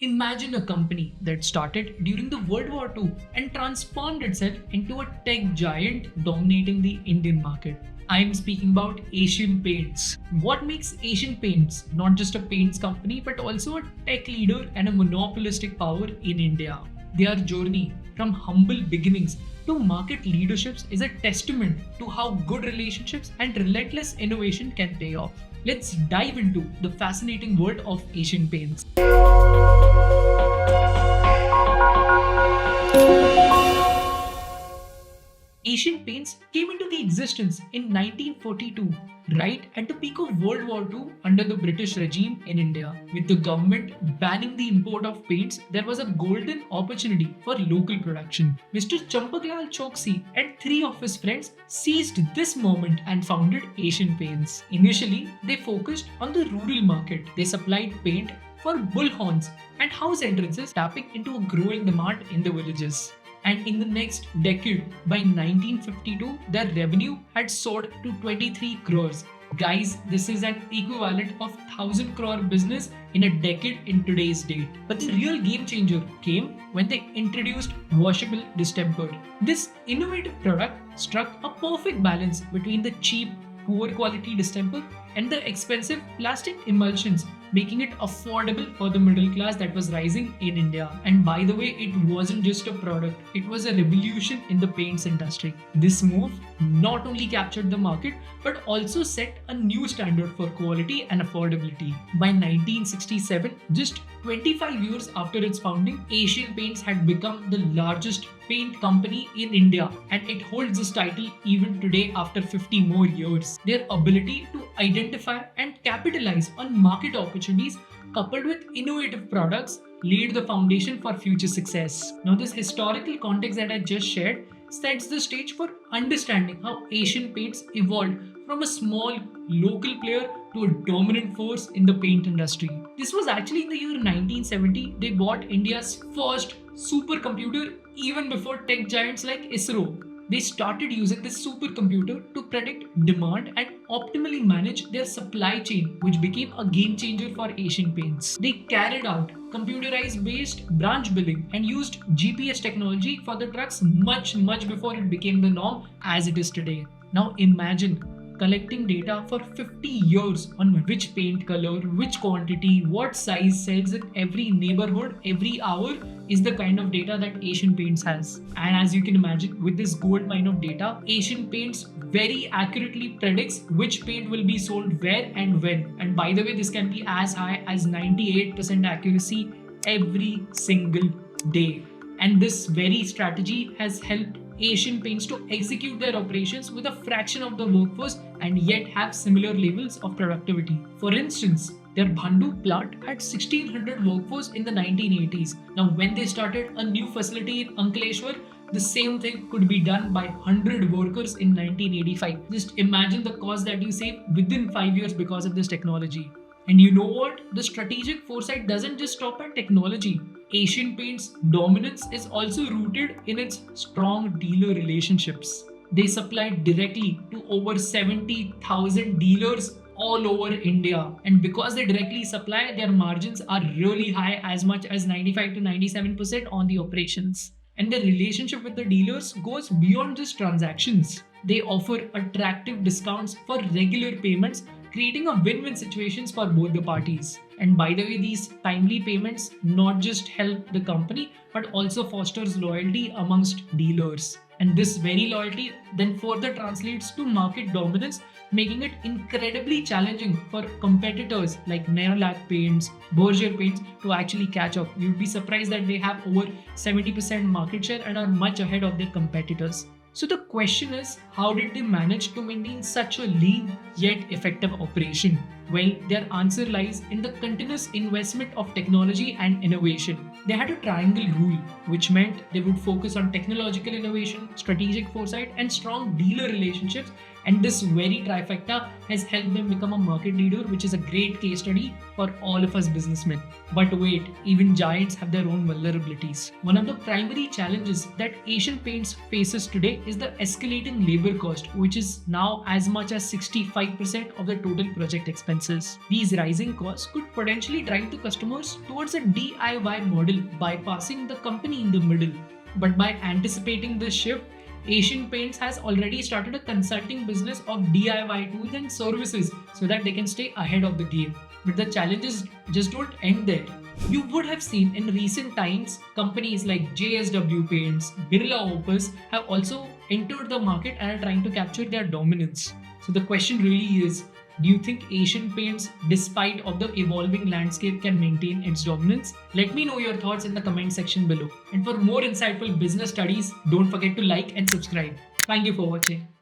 Imagine a company that started during the World War II and transformed itself into a tech giant dominating the Indian market. I am speaking about Asian Paints. What makes Asian Paints not just a paints company but also a tech leader and a monopolistic power in India? Their journey from humble beginnings to market leaderships is a testament to how good relationships and relentless innovation can pay off. Let's dive into the fascinating world of Asian Paints. Asian Paints came into the existence in 1942, right at the peak of World War II under the British regime in India. With the government banning the import of paints, there was a golden opportunity for local production. Mr. Champaklal Choksi and three of his friends seized this moment and founded Asian Paints. Initially, they focused on the rural market. They supplied paint for bullhorns and house entrances, tapping into a growing demand in the villages. And in the next decade, by 1952, their revenue had soared to 23 crores. Guys, this is an equivalent of 1000 crore business in a decade in today's date. But the real game changer came when they introduced washable distemper. This innovative product struck a perfect balance between the cheap, poor quality distemper and the expensive plastic emulsions, making it affordable for the middle class that was rising in India. And by the way, it wasn't just a product, it was a revolution in the paints industry. This move not only captured the market but also set a new standard for quality and affordability. By 1967, just 25 years after its founding, Asian Paints had become the largest paint company in India, and it holds this title even today after 50 more years. Their ability to identify and capitalize on market opportunities coupled with innovative products laid the foundation for future success. Now, this historical context that I just shared sets the stage for understanding how Asian Paints evolved from a small local player to a dominant force in the paint industry. This was actually in the year 1970 they bought India's first supercomputer even before tech giants like ISRO. They started using this supercomputer to predict demand and optimally manage their supply chain, which became a game changer for Asian Paints. They carried out computerized based branch billing and used GPS technology for the trucks much before it became the norm as it is today. Now imagine collecting data for 50 years on which paint color, which quantity, what size sells in every neighborhood, every hour is the kind of data that Asian Paints has. And as you can imagine, with this gold mine of data, Asian Paints very accurately predicts which paint will be sold where and when. And by the way, this can be as high as 98% accuracy every single day. And this very strategy has helped Asian Paints to execute their operations with a fraction of the workforce and yet have similar levels of productivity. For instance, their Bhandu plant had 1600 workforce in the 1980s. Now, when they started a new facility in Ankleshwar, the same thing could be done by 100 workers in 1985. Just imagine the cost that you save within 5 years because of this technology. And you know what? The strategic foresight doesn't just stop at technology. Asian Paints' dominance is also rooted in its strong dealer relationships. They supply directly to over 70,000 dealers all over India. And because they directly supply, their margins are really high, as much as 95 to 97% on the operations. And the relationship with the dealers goes beyond just transactions. They offer attractive discounts for regular payments, creating a win-win situations for both the parties. And by the way, these timely payments not just help the company but also fosters loyalty amongst dealers. And this very loyalty then further translates to market dominance, making it incredibly challenging for competitors like Nerolac Paints, Berger Paints to actually catch up. You'd be surprised that they have over 70% market share and are much ahead of their competitors. So the question is, how did they manage to maintain such a lean yet effective operation? Well, their answer lies in the continuous investment of technology and innovation. They had a triangle rule, which meant they would focus on technological innovation, strategic foresight, and strong dealer relationships And this very trifecta has helped them become a market leader, which is a great case study for all of us businessmen. But wait, even giants have their own vulnerabilities. One of the primary challenges that Asian Paints faces today is the escalating labor cost, which is now as much as 65% of the total project expenses. These rising costs could potentially drive the customers towards a DIY model, bypassing the company in the middle. But by anticipating this shift, Asian Paints has already started a consulting business of DIY tools and services so that they can stay ahead of the game. But the challenges just don't end there. You would have seen in recent times companies like JSW Paints, Birla Opus have also entered the market and are trying to capture their dominance. So the question really is, do you think Asian Paints, despite of the evolving landscape, can maintain its dominance? Let me know your thoughts in the comment section below. And for more insightful business studies, don't forget to like and subscribe. Thank you for watching.